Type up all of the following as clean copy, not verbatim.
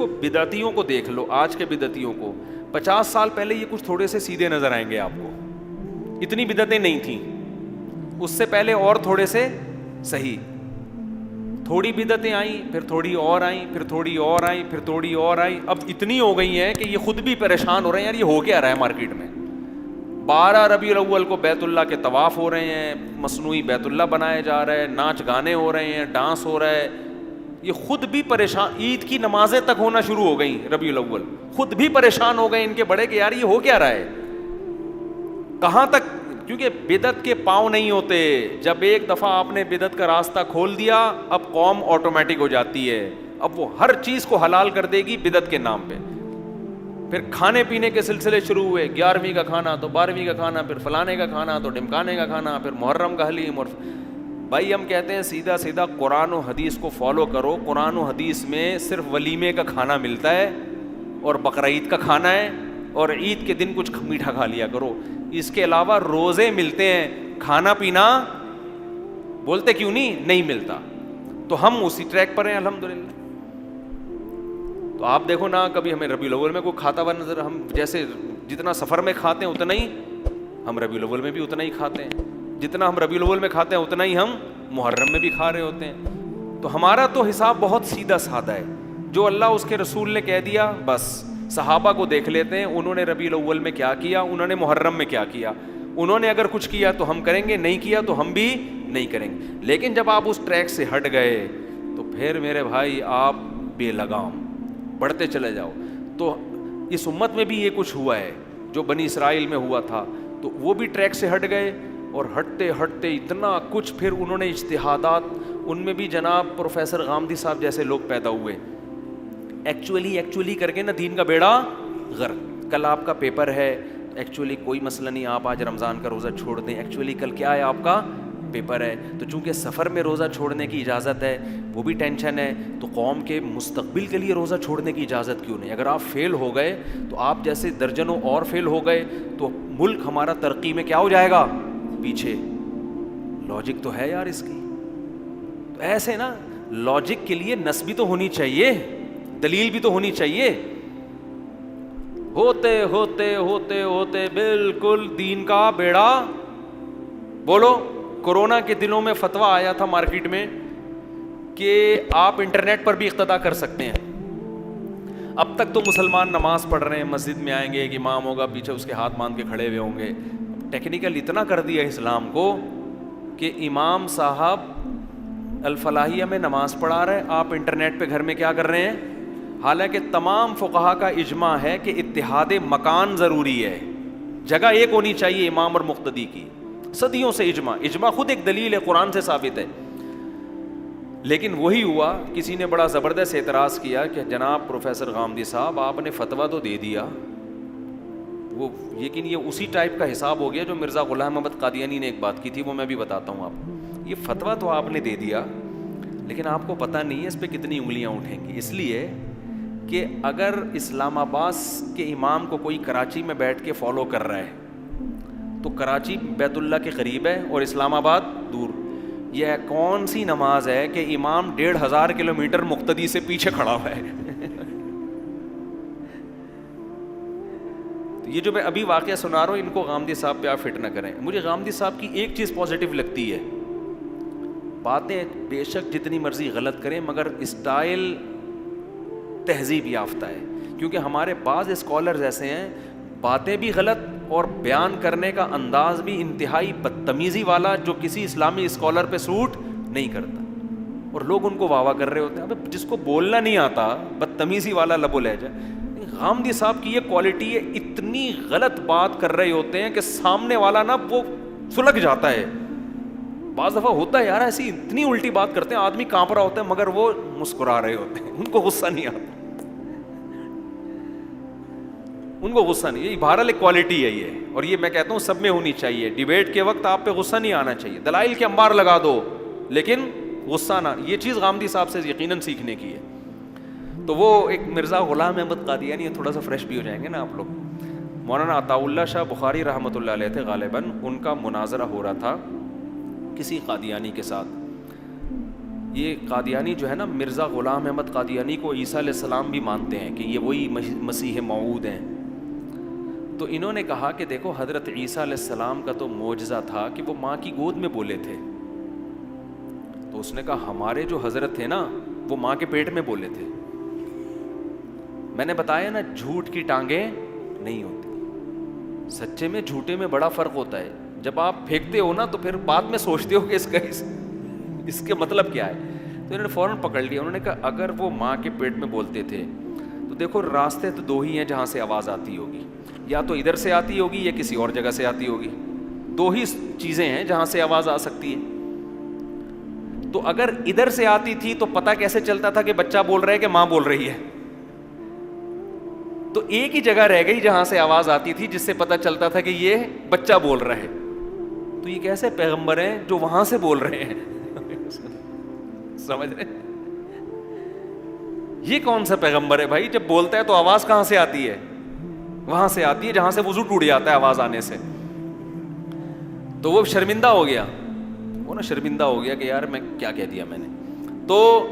دیکھو بدعتیوں کو دیکھ لو, آج کے بدعتیوں کو, 50 سال پہلے یہ کچھ تھوڑے سے سیدھے نظر آئیں گے آپ کو, اتنی بدعتیں نہیں تھیں. اس سے پہلے اور تھوڑے سے صحیح, تھوڑی بدعتیں آئیں, پھر تھوڑی اور آئیں, پھر تھوڑی اور آئیں, پھر تھوڑی اور آئیں, اب اتنی ہو گئی ہیں کہ یہ خود بھی پریشان ہو رہے ہیں یار یہ ہو کیا رہا ہے مارکیٹ میں. 12 ربیع الاول کو بیت اللہ کے طواف ہو رہے ہیں, مصنوعی بیت اللہ بنائے جا رہے ہیں, ناچ گانے ہو رہے ہیں, ڈانس ہو رہا ہے, یہ خود بھی پریشان. عید کی نمازیں تک ہونا شروع ہو گئیں ربیع الاول, خود بھی پریشان ہو گئے ان کے بڑے کہ یار یہ ہو کیا رہا ہے, کہاں تک. کیونکہ بدعت کے پاؤں نہیں ہوتے, جب ایک دفعہ آپ نے بدعت کا راستہ کھول دیا اب قوم آٹومیٹک ہو جاتی ہے, اب وہ ہر چیز کو حلال کر دے گی بدعت کے نام پہ. پھر کھانے پینے کے سلسلے شروع ہوئے, 11ویں کا کھانا تو 12ویں کا کھانا, پھر فلانے کا کھانا تو ڈمکانے کا کھانا, پھر محرم کا حلیم. اور بھائی ہم کہتے ہیں سیدھا سیدھا قرآن و حدیث کو فالو کرو. قرآن و حدیث میں صرف ولیمے کا کھانا ملتا ہے اور بقرعید کا کھانا ہے, اور عید کے دن کچھ میٹھا کھا لیا کرو. اس کے علاوہ روزے ملتے ہیں, کھانا پینا بولتے کیوں نہیں ملتا. تو ہم اسی ٹریک پر ہیں الحمدللہ. تو آپ دیکھو نا کبھی ہمیں ربیع الاول میں کوئی کھاتا ہوا نظر, ہم جیسے جتنا سفر میں کھاتے ہیں اتنا ہی ہم ربیع الاول میں بھی اتنا ہی کھاتے ہیں, جتنا ہم ربیع الاول میں کھاتے ہیں اتنا ہی ہم محرم میں بھی کھا رہے ہوتے ہیں. تو ہمارا تو حساب بہت سیدھا سادہ ہے, جو اللہ اس کے رسول نے کہہ دیا بس. صحابہ کو دیکھ لیتے ہیں انہوں نے ربیع الاول میں کیا کیا, انہوں نے محرم میں کیا کیا. انہوں نے اگر کچھ کیا تو ہم کریں گے, نہیں کیا تو ہم بھی نہیں کریں گے. لیکن جب آپ اس ٹریک سے ہٹ گئے تو پھر میرے بھائی آپ بے لگام بڑھتے چلے جاؤ. تو اس امت میں بھی یہ کچھ ہوا ہے جو بنی اسرائیل میں ہوا تھا, تو وہ بھی ٹریک سے ہٹ گئے, اور ہٹتے ہٹتے اتنا کچھ پھر انہوں نے اجتہادات, ان میں بھی جناب پروفیسر غامدی صاحب جیسے لوگ پیدا ہوئے, ایکچولی کر کے نا دین کا بیڑا غرق. کل آپ کا پیپر ہے, ایکچولی کوئی مسئلہ نہیں, آپ آج رمضان کا روزہ چھوڑ دیں, ایکچولی کل کیا ہے آپ کا پیپر ہے. تو چونکہ سفر میں روزہ چھوڑنے کی اجازت ہے وہ بھی ٹینشن ہے, تو قوم کے مستقبل کے لیے روزہ چھوڑنے کی اجازت کیوں نہیں. اگر آپ فیل ہو گئے تو آپ جیسے درجنوں اور فیل ہو گئے تو ملک ہمارا ترقی میں کیا ہو جائے گا, پیچھے. لاجک تو ہے یار اس کی. تو ایسے نا لاجک کے لیے نس بھی تو ہونی چاہیے, دلیل بھی تو ہونی چاہیے. ہوتے ہوتے ہوتے ہوتے بالکل دین کا بیڑا. بولو کورونا کے دنوں میں فتویٰ آیا تھا مارکیٹ میں کہ آپ انٹرنیٹ پر بھی اقتدا کر سکتے ہیں. اب تک تو مسلمان نماز پڑھ رہے ہیں, مسجد میں آئیں گے, ایک امام ہوگا پیچھے اس کے ہاتھ باندھ کے کھڑے ہوئے ہوں گے. ٹیکنیکل اتنا کر دیا اسلام کو کہ امام صاحب الفلاحیہ میں نماز پڑھا رہے ہیں, آپ انٹرنیٹ پہ گھر میں کیا کر رہے ہیں. حالانکہ تمام فقہا کا اجماع ہے کہ اتحاد مکان ضروری ہے, جگہ ایک ہونی چاہیے امام اور مقتدی کی. صدیوں سے اجماع خود ایک دلیل ہے, قرآن سے ثابت ہے. لیکن وہی ہوا, کسی نے بڑا زبردست اعتراض کیا کہ جناب پروفیسر غامدی صاحب آپ نے فتویٰ تو دے دیا, وہ لیکن یہ اسی ٹائپ کا حساب ہو گیا جو مرزا غلام احمد قادیانی نے ایک بات کی تھی, وہ میں بھی بتاتا ہوں آپ کو. یہ فتویٰ تو آپ نے دے دیا لیکن آپ کو پتہ نہیں ہے اس پہ کتنی انگلیاں اٹھیں گی. اس لیے کہ اگر اسلام آباد کے امام کو کوئی کراچی میں بیٹھ کے فالو کر رہا ہے تو کراچی بیت اللہ کے قریب ہے اور اسلام آباد دور. یہ کون سی نماز ہے کہ امام 1500 کلومیٹر مقتدی سے پیچھے کھڑا ہوا ہے. یہ جو میں ابھی واقعہ سنا رہا ہوں ان کو غامدی صاحب پہ آپ فٹ نہ کریں. مجھے غامدی صاحب کی ایک چیز پازیٹیو لگتی ہے, باتیں بے شک جتنی مرضی غلط کریں مگر اسٹائل تہذیب یافتہ ہے. کیونکہ ہمارے بعض اسکالرز ایسے ہیں باتیں بھی غلط اور بیان کرنے کا انداز بھی انتہائی بدتمیزی والا جو کسی اسلامی اسکالر پہ سوٹ نہیں کرتا, اور لوگ ان کو واہ واہ کر رہے ہوتے ہیں. ابے جس کو بولنا نہیں آتا بدتمیزی والا لب و لہجہ. غامدی صاحب کی یہ کوالٹی ہے, اتنی غلط بات کر رہے ہوتے ہیں کہ سامنے والا نا وہ سلگ جاتا ہے. بعض دفعہ ہوتا ہے یار ایسی اتنی الٹی بات کرتے ہیں آدمی کانپ رہا ہوتا ہے مگر وہ مسکرا رہے ہوتے ہیں, ان کو غصہ نہیں آتا, ان کو غصہ نہیں. یہ بہرحال ایک کوالٹی ہے یہ, اور یہ میں کہتا ہوں سب میں ہونی چاہیے. ڈیبیٹ کے وقت آپ پہ غصہ نہیں آنا چاہیے, دلائل کے انبار لگا دو لیکن غصہ نہ. یہ چیز غامدی صاحب سے یقیناً سیکھنے کی ہے. تو وہ ایک مرزا غلام احمد قادیانی, تھوڑا سا فریش بھی ہو جائیں گے نا آپ لوگ. مولانا عطاء اللہ شاہ بخاری رحمۃ اللہ علیہ تھے غالباً, ان کا مناظرہ ہو رہا تھا کسی قادیانی کے ساتھ. یہ قادیانی جو ہے نا، مرزا غلام احمد قادیانی کو عیسیٰ علیہ السلام بھی مانتے ہیں کہ یہ وہی مسیح موعود ہیں. تو انہوں نے کہا کہ دیکھو حضرت عیسیٰ علیہ السلام کا تو معجزہ تھا کہ وہ ماں کی گود میں بولے تھے. تو اس نے کہا ہمارے جو حضرت تھے نا وہ ماں کے پیٹ میں بولے تھے. میں نے بتایا نا جھوٹ کی ٹانگیں نہیں ہوتی. سچے میں جھوٹے میں بڑا فرق ہوتا ہے. جب آپ پھینکتے ہو نا تو پھر بعد میں سوچتے ہو کہ اس کے مطلب کیا ہے. تو انہوں نے فوراً پکڑ لیا. انہوں نے کہا اگر وہ ماں کے پیٹ میں بولتے تھے تو دیکھو راستے تو دو ہی ہیں جہاں سے آواز آتی ہوگی, یا تو ادھر سے آتی ہوگی یا کسی اور جگہ سے آتی ہوگی. دو ہی چیزیں ہیں جہاں سے آواز آ سکتی ہے. تو اگر ادھر سے آتی تھی تو پتہ کیسے چلتا تھا کہ بچہ بول رہا ہے کہ ماں بول رہی ہے؟ تو ایک ہی جگہ رہ گئی جہاں سے آواز آتی تھی جس سے پتہ چلتا تھا کہ یہ بچہ بول رہا ہے. تو یہ کیسے پیغمبر ہیں جو وہاں سے بول رہے ہیں؟ سمجھ رہے؟ یہ کون سا پیغمبر ہے بھائی؟ جب بولتا ہے تو آواز کہاں سے آتی ہے؟ وہاں سے آتی ہے جہاں سے وضو ٹوٹ جاتا ہے آواز آنے سے. تو وہ شرمندہ ہو گیا, وہ نا شرمندہ ہو گیا کہ یار میں کیا کہہ دیا میں نے. تو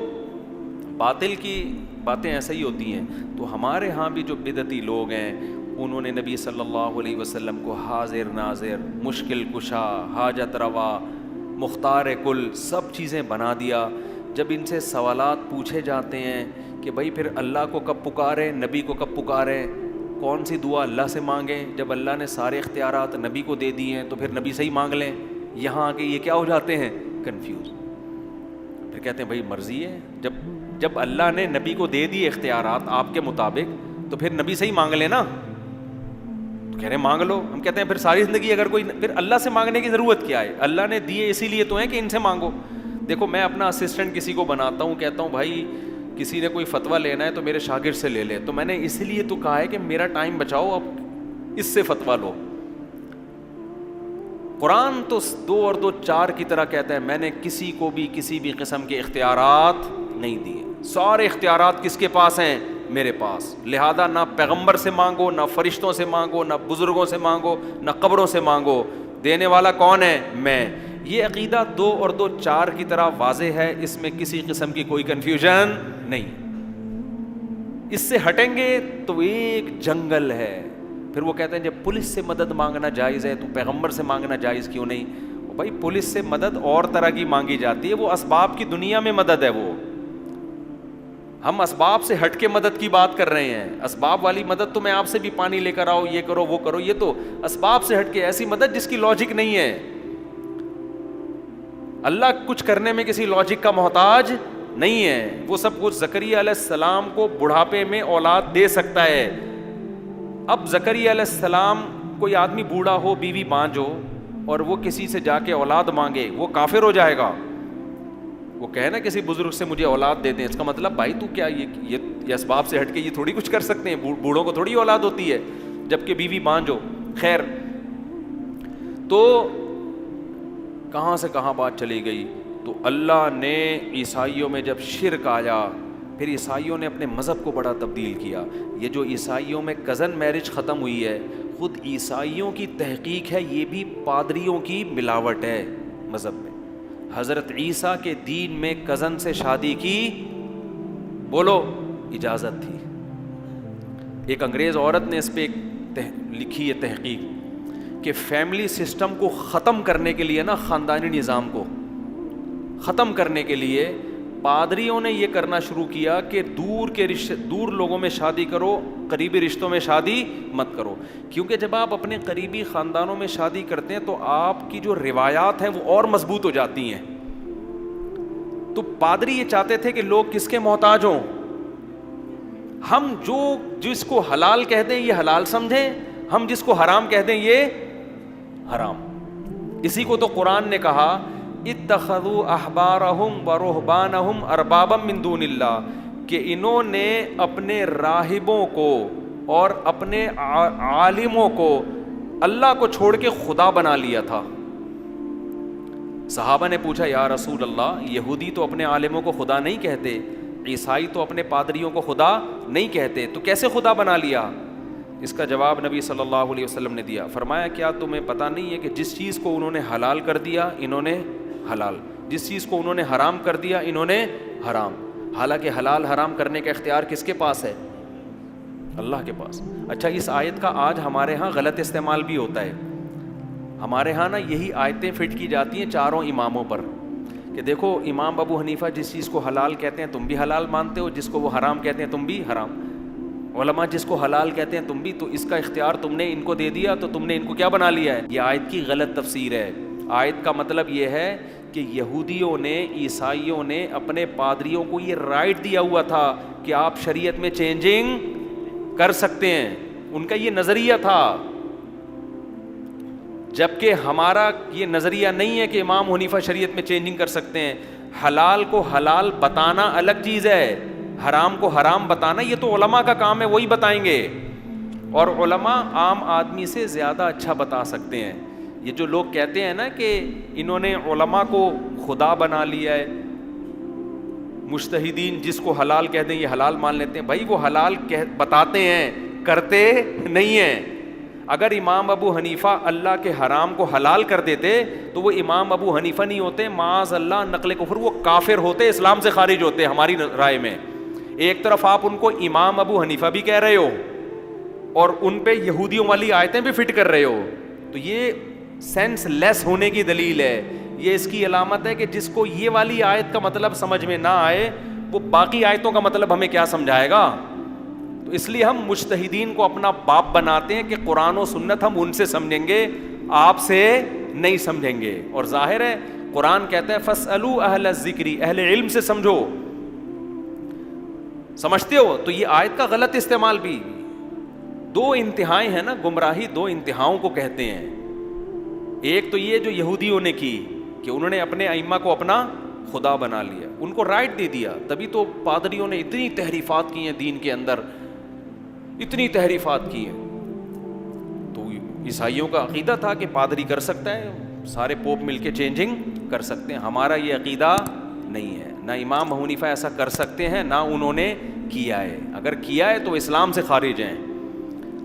باطل کی باتیں ایسے ہی ہوتی ہیں. تو ہمارے ہاں بھی جو بدعتی لوگ ہیں انہوں نے نبی صلی اللہ علیہ وسلم کو حاضر ناظر, مشکل کشا, حاجت روا, مختار کل سب چیزیں بنا دیا. جب ان سے سوالات پوچھے جاتے ہیں کہ بھائی پھر اللہ کو کب پکاریں, نبی کو کب پکاریں, کون سی دعا اللہ سے مانگیں, جب اللہ نے سارے اختیارات نبی کو دے دیے ہیں تو پھر نبی سے ہی مانگ لیں. یہاں آ کے یہ کیا ہو جاتے ہیں؟ کنفیوز. پھر کہتے ہیں بھائی مرضی ہے, جب اللہ نے نبی کو دے دیے اختیارات آپ کے مطابق تو پھر نبی سے ہی مانگ لیں نا. تو کہہ رہے ہیں مانگ لو. ہم کہتے ہیں پھر ساری زندگی اگر کوئی, پھر اللہ سے مانگنے کی ضرورت کیا ہے؟ اللہ نے دیے اسی لیے تو ہیں کہ ان سے مانگو. دیکھو میں اپنا اسسٹنٹ کسی کو بناتا ہوں, کہتا ہوں بھائی کسی نے کوئی فتویٰ لینا ہے تو میرے شاگرد سے لے لے. تو میں نے اس لیے تو کہا ہے کہ میرا ٹائم بچاؤ, اب اس سے فتویٰ لو. قرآن تو 2 اور 2 4 کی طرح کہتا ہے میں نے کسی کو بھی کسی بھی قسم کے اختیارات نہیں دیے. سارے اختیارات کس کے پاس ہیں؟ میرے پاس. لہذا نہ پیغمبر سے مانگو, نہ فرشتوں سے مانگو, نہ بزرگوں سے مانگو, نہ قبروں سے مانگو. دینے والا کون ہے؟ میں. یہ عقیدہ 2 اور 2 4 کی طرح واضح ہے, اس میں کسی قسم کی کوئی کنفیوژن نہیں. اس سے ہٹیں گے تو ایک جنگل ہے. پھر وہ کہتے ہیں جب پولیس سے مدد مانگنا جائز ہے تو پیغمبر سے مانگنا جائز کیوں نہیں؟ بھائی پولیس سے مدد اور طرح کی مانگی جاتی ہے, وہ اسباب کی دنیا میں مدد ہے. وہ ہم اسباب سے ہٹ کے مدد کی بات کر رہے ہیں. اسباب والی مدد تو میں آپ سے بھی پانی لے کر آؤ, یہ کرو وہ کرو, یہ تو اسباب سے ہٹ کے ایسی مدد جس کی لاجک نہیں ہے. اللہ کچھ کرنے میں کسی لاجک کا محتاج نہیں ہے. وہ سب کچھ زکریا علیہ السلام کو بڑھاپے میں اولاد دے سکتا ہے. اب زکریا علیہ السلام, کوئی آدمی بوڑھا ہو, بیوی بانجھ ہو, اور وہ کسی سے جا کے اولاد مانگے, وہ کافر ہو جائے گا. وہ کہے نا کسی بزرگ سے مجھے اولاد دے دیں, اس کا مطلب بھائی تو کیا یہ اسباب سے ہٹ کے یہ تھوڑی کچھ کر سکتے ہیں؟ بوڑھوں کو تھوڑی اولاد ہوتی ہے جبکہ بیوی بانجھ ہو. خیر, تو کہاں سے کہاں بات چلی گئی. تو اللہ نے عیسائیوں میں جب شرک آیا, پھر عیسائیوں نے اپنے مذہب کو بڑا تبدیل کیا. یہ جو عیسائیوں میں کزن میرج ختم ہوئی ہے, خود عیسائیوں کی تحقیق ہے, یہ بھی پادریوں کی ملاوٹ ہے مذہب میں. حضرت عیسیٰ کے دین میں کزن سے شادی کی بولو اجازت تھی. ایک انگریز عورت نے اس پہ لکھی ہے تحقیق کہ فیملی سسٹم کو ختم کرنے کے لیے نا, خاندانی نظام کو ختم کرنے کے لیے پادریوں نے یہ کرنا شروع کیا کہ دور لوگوں میں شادی کرو, قریبی رشتوں میں شادی مت کرو. کیونکہ جب آپ اپنے قریبی خاندانوں میں شادی کرتے ہیں تو آپ کی جو روایات ہیں وہ اور مضبوط ہو جاتی ہیں. تو پادری یہ چاہتے تھے کہ لوگ کس کے محتاج ہوں؟ ہم جس کو حلال کہہ دیں یہ حلال سمجھیں, ہم جس کو حرام کہہ دیں یہ حرام. اسی کو تو قرآن نے کہا اتخذوا احبارہم ورہبانہم اربابا من دون اللہ, کہ انہوں نے اپنے راہبوں کو اور اپنے عالموں کو اللہ کو چھوڑ کے خدا بنا لیا تھا. صحابہ نے پوچھا یا رسول اللہ, یہودی تو اپنے عالموں کو خدا نہیں کہتے, عیسائی تو اپنے پادریوں کو خدا نہیں کہتے, تو کیسے خدا بنا لیا؟ اس کا جواب نبی صلی اللہ علیہ وسلم نے دیا. فرمایا کیا تمہیں پتہ نہیں ہے کہ جس چیز کو انہوں نے حلال کر دیا انہوں نے حلال, جس چیز کو انہوں نے حرام کر دیا انہوں نے حرام، حالانکہ حلال حرام کرنے کا اختیار کس کے پاس ہے؟ اللہ کے پاس۔ اچھا، اس آیت کا آج ہمارے ہاں غلط استعمال بھی ہوتا ہے۔ ہمارے ہاں نا یہی آیتیں فٹ کی جاتی ہیں چاروں اماموں پر کہ دیکھو امام ابو حنیفہ جس چیز کو حلال کہتے ہیں تم بھی حلال مانتے ہو، جس کو وہ حرام کہتے ہیں تم بھی حرام، علماء جس کو حلال کہتے ہیں تم بھی، تو اس کا اختیار تم نے ان کو دے دیا تو تم نے ان کو کیا بنا لیا ہے؟ یہ آیت کی غلط تفسیر ہے۔ آیت کا مطلب یہ ہے کہ یہودیوں نے، عیسائیوں نے اپنے پادریوں کو یہ رائٹ دیا ہوا تھا کہ آپ شریعت میں چینجنگ کر سکتے ہیں، ان کا یہ نظریہ تھا، جبکہ ہمارا یہ نظریہ نہیں ہے کہ امام حنیفہ شریعت میں چینجنگ کر سکتے ہیں۔ حلال کو حلال بتانا الگ چیز ہے، حرام کو حرام بتانا یہ تو علماء کا کام ہے، وہی بتائیں گے، اور علماء عام آدمی سے زیادہ اچھا بتا سکتے ہیں۔ یہ جو لوگ کہتے ہیں نا کہ انہوں نے علماء کو خدا بنا لیا ہے، مجتہدین جس کو حلال کہہ دیں یہ حلال مان لیتے ہیں، بھائی وہ حلال بتاتے ہیں، کرتے نہیں ہیں۔ اگر امام ابو حنیفہ اللہ کے حرام کو حلال کر دیتے تو وہ امام ابو حنیفہ نہیں ہوتے، معاذ اللہ نقل کفر، وہ کافر ہوتے، اسلام سے خارج ہوتے ہماری رائے میں۔ ایک طرف آپ ان کو امام ابو حنیفہ بھی کہہ رہے ہو اور ان پہ یہودیوں والی آیتیں بھی فٹ کر رہے ہو، تو یہ سینس لیس ہونے کی دلیل ہے۔ یہ اس کی علامت ہے کہ جس کو یہ والی آیت کا مطلب سمجھ میں نہ آئے وہ باقی آیتوں کا مطلب ہمیں کیا سمجھائے گا؟ تو اس لیے ہم مجتہدین کو اپنا باپ بناتے ہیں کہ قرآن و سنت ہم ان سے سمجھیں گے، آپ سے نہیں سمجھیں گے۔ اور ظاہر ہے قرآن کہتا ہے فَاسْأَلُوا أَهْلَ الذِّكْرِ، اہل علم سے سمجھو، سمجھتے ہو؟ تو یہ آیت کا غلط استعمال بھی، دو انتہائیں ہیں نا، گمراہی دو انتہاؤں کو کہتے ہیں۔ ایک تو یہ جو یہودیوں نے کی کہ انہوں نے اپنے ائمہ کو اپنا خدا بنا لیا، ان کو رائٹ دے دیا، تبھی تو پادریوں نے اتنی تحریفات کی ہیں دین کے اندر، اتنی تحریفات کی ہیں۔ تو عیسائیوں کا عقیدہ تھا کہ پادری کر سکتا ہے، سارے پوپ مل کے چینجنگ کر سکتے ہیں، ہمارا یہ عقیدہ نہیں ہے، نہ امام حنیفہ ایسا کر سکتے ہیں نہ انہوں نے کیا ہے، اگر کیا ہے تو اسلام سے خارج ہیں۔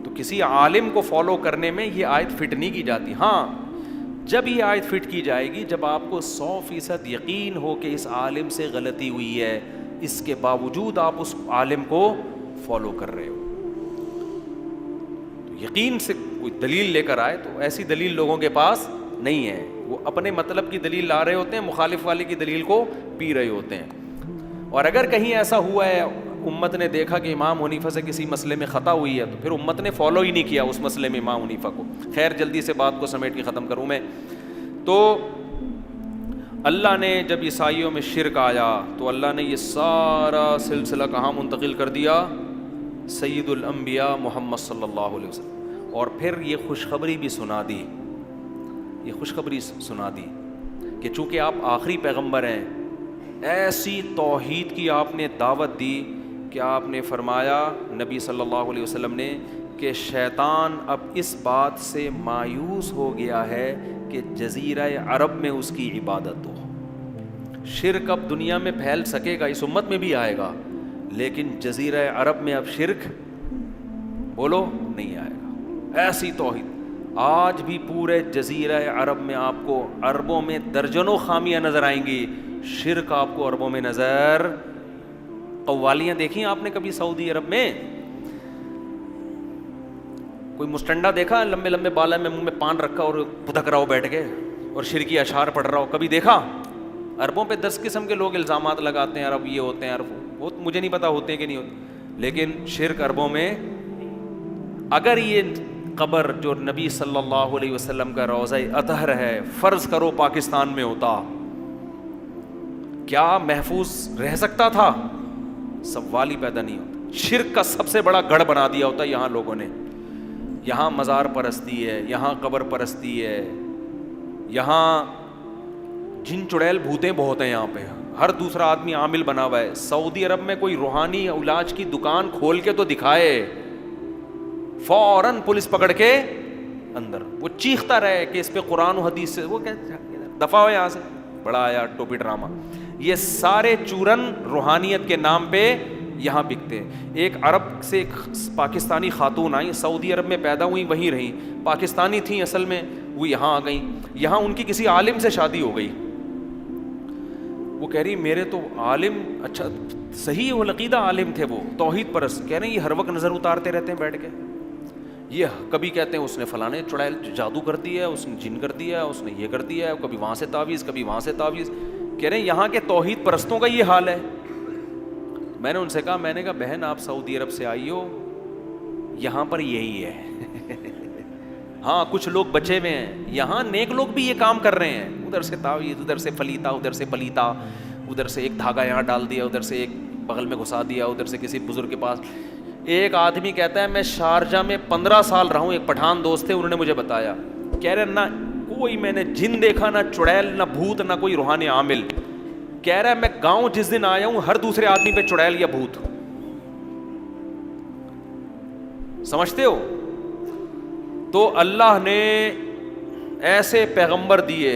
تو کسی عالم کو فالو کرنے میں یہ آیت فٹ نہیں کی جاتی۔ ہاں جب یہ آیت فٹ کی جائے گی جب آپ کو 100% یقین ہو کہ اس عالم سے غلطی ہوئی ہے، اس کے باوجود آپ اس عالم کو فالو کر رہے ہو، تو یقین سے کوئی دلیل لے کر آئے، تو ایسی دلیل لوگوں کے پاس نہیں ہے، وہ اپنے مطلب کی دلیل لا رہے ہوتے ہیں، مخالف والے کی دلیل کو پی رہے ہوتے ہیں۔ اور اگر کہیں ایسا ہوا ہے امت نے دیکھا کہ امام حنیفہ سے کسی مسئلے میں خطا ہوئی ہے تو پھر امت نے فالو ہی نہیں کیا اس مسئلے میں امام حنیفہ کو۔ خیر جلدی سے بات کو سمیٹ کے ختم کروں میں، تو اللہ نے جب عیسائیوں میں شرک آیا تو اللہ نے یہ سارا سلسلہ کہاں منتقل کر دیا؟ سید الانبیاء محمد صلی اللہ علیہ وسلم، اور پھر یہ خوشخبری بھی سنا دی، یہ خوشخبری سنا دی کہ چونکہ آپ آخری پیغمبر ہیں، ایسی توحید کی آپ نے دعوت دی کہ آپ نے فرمایا نبی صلی اللہ علیہ وسلم نے کہ شیطان اب اس بات سے مایوس ہو گیا ہے کہ جزیرہ عرب میں اس کی عبادت ہو۔ شرک اب دنیا میں پھیل سکے گا، اس امت میں بھی آئے گا، لیکن جزیرہ عرب میں اب شرک بولو نہیں آئے گا۔ ایسی توحید آج بھی پورے جزیرہ عرب میں آپ کو عربوں میں درجنوں خامیاں نظر آئیں گی، شرک آپ کو عربوں میں نظر، قوالیاں دیکھی آپ نے کبھی سعودی عرب میں؟ کوئی مسٹنڈا دیکھا لمبے لمبے بالا میں منہ میں پان رکھا اور پھدک رہا ہو بیٹھ کے اور شرکی اشعار پڑھ رہا ہو، کبھی دیکھا؟ عربوں پہ 10 قسم کے لوگ الزامات لگاتے ہیں، عرب یہ ہوتے ہیں، عرب وہ مجھے نہیں پتا ہوتے ہیں کہ نہیں ہوتے، لیکن شرک عربوں میں۔ اگر یہ قبر جو نبی صلی اللہ علیہ وسلم کا روضہ اطہر ہے فرض کرو پاکستان میں ہوتا، کیا محفوظ رہ سکتا تھا؟ سوال ہی پیدا نہیں ہوتا۔ شرک کا سب سے بڑا گڑھ بنا دیا ہوتا یہاں لوگوں نے، یہاں مزار پرستی ہے، یہاں قبر پرستی ہے، یہاں جن چڑیل بھوتیں بہت ہیں، یہاں پہ ہر دوسرا آدمی عامل بنا ہوا ہے۔ سعودی عرب میں کوئی روحانی علاج کی دکان کھول کے تو دکھائے، فوراً پولیس پکڑ کے اندر، وہ چیختا رہے کہ اس پہ قرآن و حدیث سے، وہ دفعہ ہو یہاں سے، بڑا آیا ٹوپی ڈرامہ۔ یہ سارے چورن روحانیت کے نام پہ یہاں بکتے ہیں۔ ایک عرب سے ایک پاکستانی خاتون آئیں، سعودی عرب میں پیدا ہوئی، وہیں رہیں، پاکستانی تھیں اصل میں، وہ یہاں آ گئیں، یہاں ان کی کسی عالم سے شادی ہو گئی، وہ کہہ رہی میرے تو عالم اچھا صحیح العقیدہ عالم تھے، وہ توحید پرست، کہہ رہے ہیں یہ ہر وقت نظر اتارتے رہتے ہیں بیٹھ کے، یہ کبھی کہتے ہیں اس نے فلاں چڑیل جادو کر دیا ہے، اس نے جن کر دیا ہے، اس نے یہ کر دیا ہے، کبھی وہاں سے تعویذ کبھی وہاں سے تعویذ، کہہ رہے ہیں یہاں کے توحید پرستوں کا یہ حال ہے۔ میں نے ان سے کہا بہن آپ سعودی عرب سے آئی ہو، یہاں پر یہی ہے ہاں کچھ لوگ بچے ہوئے ہیں، یہاں نیک لوگ بھی یہ کام کر رہے ہیں، ادھر سے تعویذ، ادھر سے فلیتا، ادھر سے پلیتا، ادھر سے ایک دھاگا یہاں ڈال دیا، ادھر سے ایک بغل میں گھسا دیا، ادھر سے کسی بزرگ کے پاس۔ ایک آدمی کہتا ہے میں شارجہ میں 15 سال رہا ہوں، ایک پٹھان دوست تھے انہوں نے مجھے بتایا، کہہ رہے نہ کوئی میں نے جن دیکھا، نہ چڑیل، نہ بھوت، نہ کوئی روحانی عامل، کہہ رہا ہے میں گاؤں جس دن آیا ہوں ہر دوسرے آدمی پہ چڑیل یا بھوت۔ سمجھتے ہو؟ تو اللہ نے ایسے پیغمبر دیے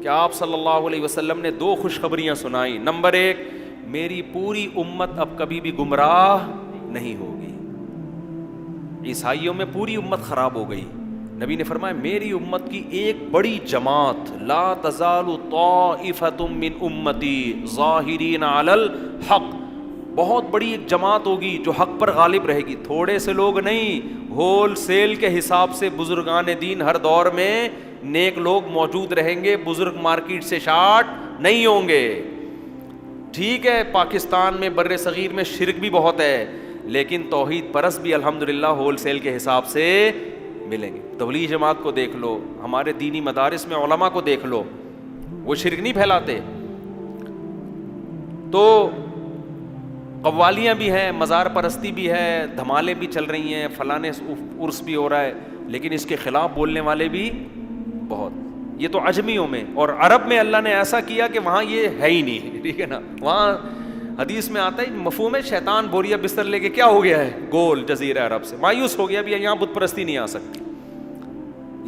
کہ آپ صلی اللہ علیہ وسلم نے 2 خوشخبریاں سنائی۔ نمبر 1، میری پوری امت اب کبھی بھی گمراہ نہیں ہوگی۔ عیسائیوں میں پوری امت خراب ہو گئی، نبی نے فرمایا میری امت کی ایک بڑی جماعت، لا تزال طائفۃ من امتی ظاہرین علی الحق، بہت بڑی ایک جماعت ہوگی جو حق پر غالب رہے گی، تھوڑے سے لوگ نہیں، ہول سیل کے حساب سے بزرگان دین ہر دور میں نیک لوگ موجود رہیں گے، بزرگ مارکیٹ سے شارٹ نہیں ہوں گے۔ ٹھیک ہے پاکستان میں بر صغیر میں شرک بھی بہت ہے، لیکن توحید پرست بھی الحمدللہ ہول سیل کے حساب سے ملیں گے۔ تبلیغ جماعت کو دیکھ لو، ہمارے دینی مدارس میں علماء کو دیکھ لو، وہ شرک نہیں پھیلاتے۔ تو قوالیاں بھی ہیں، مزار پرستی بھی ہے، دھمالے بھی چل رہی ہیں، فلانے عرس بھی ہو رہا ہے، لیکن اس کے خلاف بولنے والے بھی بہت۔ یہ تو عجمیوں میں، اور عرب میں اللہ نے ایسا کیا کہ وہاں یہ ہے ہی نہیں، ٹھیک ہے نا، وہاں حدیث میں آتا ہے مفہوم ہے شیطان بوریا بستر لے کے کیا ہو گیا ہے، گول جزیرہ عرب سے مایوس ہو گیا، بھی یہاں بت پرستی نہیں آ سکتی،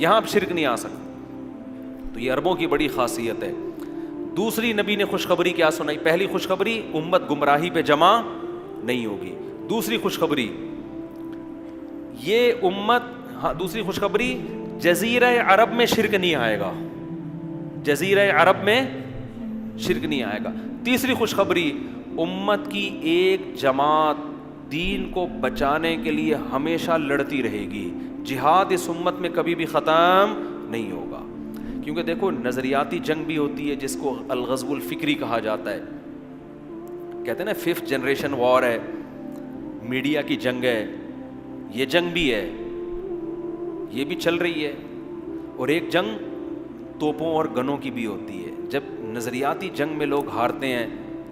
یہاں اب شرک نہیں آ سکتا۔ تو یہ عربوں کی بڑی خاصیت ہے۔ دوسری نبی نے خوشخبری کیا سنائی؟ پہلی خوشخبری امت گمراہی پہ جمع نہیں ہوگی، دوسری خوشخبری یہ امت، دوسری خوشخبری جزیرہ عرب میں شرک نہیں آئے گا، جزیرہ عرب میں شرک نہیں آئے گا۔ تیسری خوشخبری امت کی ایک جماعت دین کو بچانے کے لیے ہمیشہ لڑتی رہے گی، جہاد اس امت میں کبھی بھی ختم نہیں ہوگا۔ کیونکہ دیکھو نظریاتی جنگ بھی ہوتی ہے جس کو الغزو الفکری کہا جاتا ہے، کہتے ہیں نا 5th جنریشن وار ہے، میڈیا کی جنگ ہے، یہ جنگ بھی ہے، یہ بھی چل رہی ہے، اور ایک جنگ توپوں اور گنوں کی بھی ہوتی ہے۔ جب نظریاتی جنگ میں لوگ ہارتے ہیں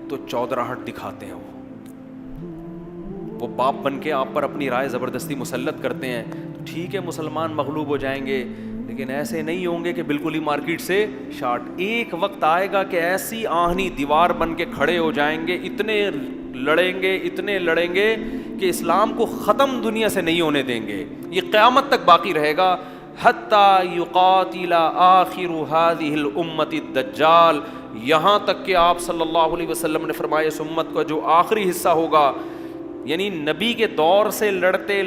تو چودراہٹ دکھاتے ہیں، وہ باپ بن کے آپ پر اپنی رائے زبردستی مسلط کرتے ہیں، تو ٹھیک ہے مسلمان مغلوب ہو جائیں گے، لیکن ایسے نہیں ہوں گے کہ بالکل ہی مارکیٹ سے شارٹ۔ ایک وقت آئے گا کہ ایسی آہنی دیوار بن کے کھڑے ہو جائیں گے، اتنے لڑیں گے کہ اسلام کو ختم دنیا سے نہیں ہونے دیں گے، یہ قیامت تک باقی رہے گا۔ حتیٰ یقاتل آخر هذه الامت الدجال، یہاں تک کہ آپ صلی اللہ علیہ وسلم نے فرمایا اس امت کا جو آخری حصہ ہوگا، یعنی نبی کے دور سے لڑتے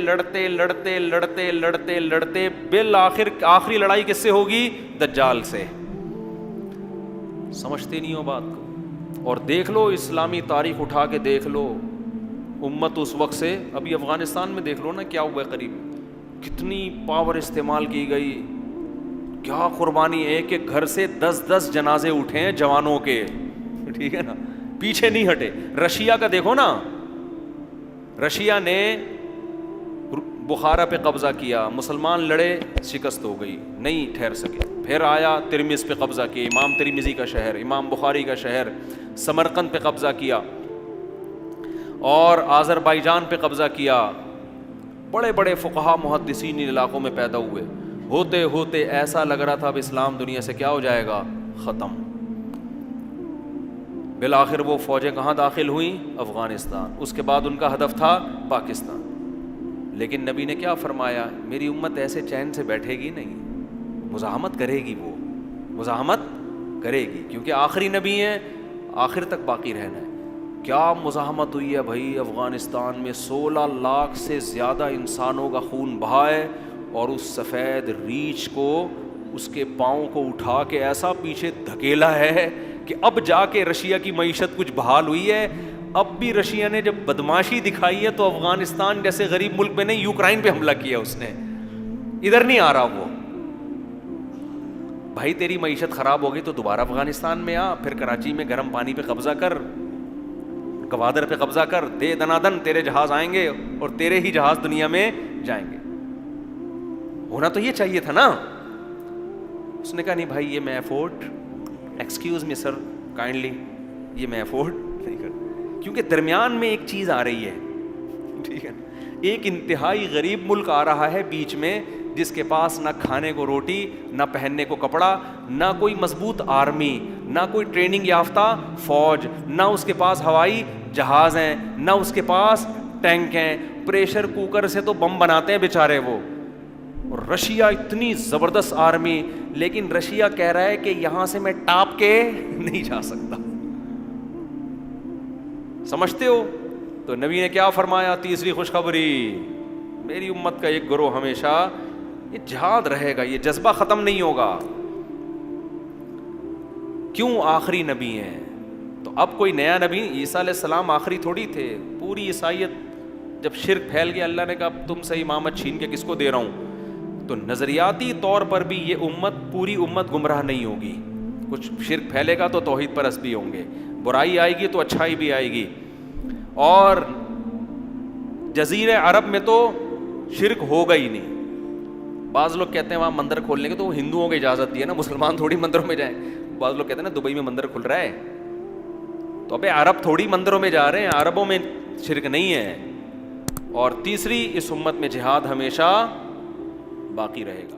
بالآخر آخری لڑائی کس سے ہوگی؟ دجال سے۔ سمجھتے نہیں ہو بات کو؟ اور دیکھ لو اسلامی تاریخ اٹھا کے دیکھ لو، امت اس وقت سے، ابھی افغانستان میں دیکھ لو نا کیا ہوا ہے، قریب کتنی پاور استعمال کی گئی، کیا قربانی، ایک ایک گھر سے 10 جنازے اٹھے ہیں جوانوں کے، ٹھیک ہے نا، پیچھے نہیں ہٹے۔ رشیا کا دیکھو نا، رشیا نے بخارا پہ قبضہ کیا، مسلمان لڑے، شکست ہو گئی، نہیں ٹھہر سکے، پھر آیا ترمذ پہ قبضہ کیا، امام ترمذی کا شہر، امام بخاری کا شہر، سمرقند پہ قبضہ کیا، اور آذربائیجان پہ قبضہ کیا۔ بڑے بڑے فقہا محدثین ان علاقوں میں پیدا ہوئے، ہوتے ہوتے ایسا لگ رہا تھا اب اسلام دنیا سے کیا ہو جائے گا، ختم۔ بالآخر وہ فوجیں کہاں داخل ہوئیں؟ افغانستان، اس کے بعد ان کا ہدف تھا پاکستان۔ لیکن نبی نے کیا فرمایا؟ میری امت ایسے چین سے بیٹھے گی نہیں، مزاحمت کرے گی، وہ مزاحمت کرے گی، کیونکہ آخری نبی ہیں، آخر تک باقی رہنا ہے۔ کیا مزاحمت ہوئی ہے بھائی، افغانستان میں 16 لاکھ سے زیادہ انسانوں کا خون بہا ہے، اور اس سفید ریچھ کو، اس کے پاؤں کو اٹھا کے ایسا پیچھے دھکیلا ہے کہ اب جا کے رشیا کی معیشت کچھ بحال ہوئی ہے. اب بھی رشیا نے جب بدماشی دکھائی ہے تو افغانستان جیسے غریب ملک پہ نہیں, یوکرائن پہ حملہ کیا اس نے. ادھر نہیں آ رہا وہ. بھائی تیری معیشت خراب ہو گئی تو دوبارہ افغانستان میں آ, پھر کراچی میں گرم پانی پہ قبضہ کر, گوادر پہ قبضہ کر, دے دنادن تیرے جہاز آئیں گے اور تیرے ہی جہاز دنیا میں جائیں گے. ہونا تو یہ چاہیے تھا نا. اس نے کہا نہیں بھائی یہ میں افورڈ, ایکسکیوز می سر کائنڈلی, یہ میں افورڈ نہیں کر, کیونکہ درمیان میں ایک چیز آ رہی ہے, ٹھیک ہے, ایک انتہائی غریب ملک آ رہا ہے بیچ میں, جس کے پاس نہ کھانے کو روٹی, نہ پہننے کو کپڑا, نہ کوئی مضبوط آرمی, نہ کوئی ٹریننگ یافتہ فوج, نہ اس کے پاس ہوائی جہاز ہیں, نہ اس کے پاس ٹینک ہیں, پریشر کوکر سے تو بم بناتے ہیں بیچارے وہ. اور رشیا اتنی زبردست آرمی, لیکن رشیا کہہ رہا ہے کہ یہاں سے میں ٹاپ کے نہیں جا سکتا. سمجھتے ہو؟ تو نبی نے کیا فرمایا؟ تیسری خوشخبری, میری امت کا ایک گروہ ہمیشہ یہ جہاد رہے گا, یہ جذبہ ختم نہیں ہوگا. کیوں؟ آخری نبی ہیں. تو اب کوئی نیا نبی, عیسیٰ علیہ السلام آخری تھوڑی تھے. پوری عیسائیت جب شرک پھیل گیا, اللہ نے کہا اب تم سے امامت چھین کے کس کو دے رہا ہوں. تو نظریاتی طور پر بھی یہ امت, پوری امت گمراہ نہیں ہوگی. کچھ شرک پھیلے گا تو توحید پرست بھی ہوں گے, برائی آئے گی تو اچھائی بھی آئے گی. اور جزیرہ عرب میں تو شرک ہوگا ہی نہیں. بعض لوگ کہتے ہیں وہاں مندر کھولنے کے, تو وہ ہندوؤں کو اجازت دی ہے نا, مسلمان تھوڑی مندروں میں جائیں. بعض لوگ کہتے ہیں نا دبئی میں مندر کھل رہا ہے, تو ابے عرب تھوڑی مندروں میں جا رہے ہیں, عربوں میں شرک نہیں ہے. اور تیسری, اس امت میں جہاد ہمیشہ باقی رہے گا.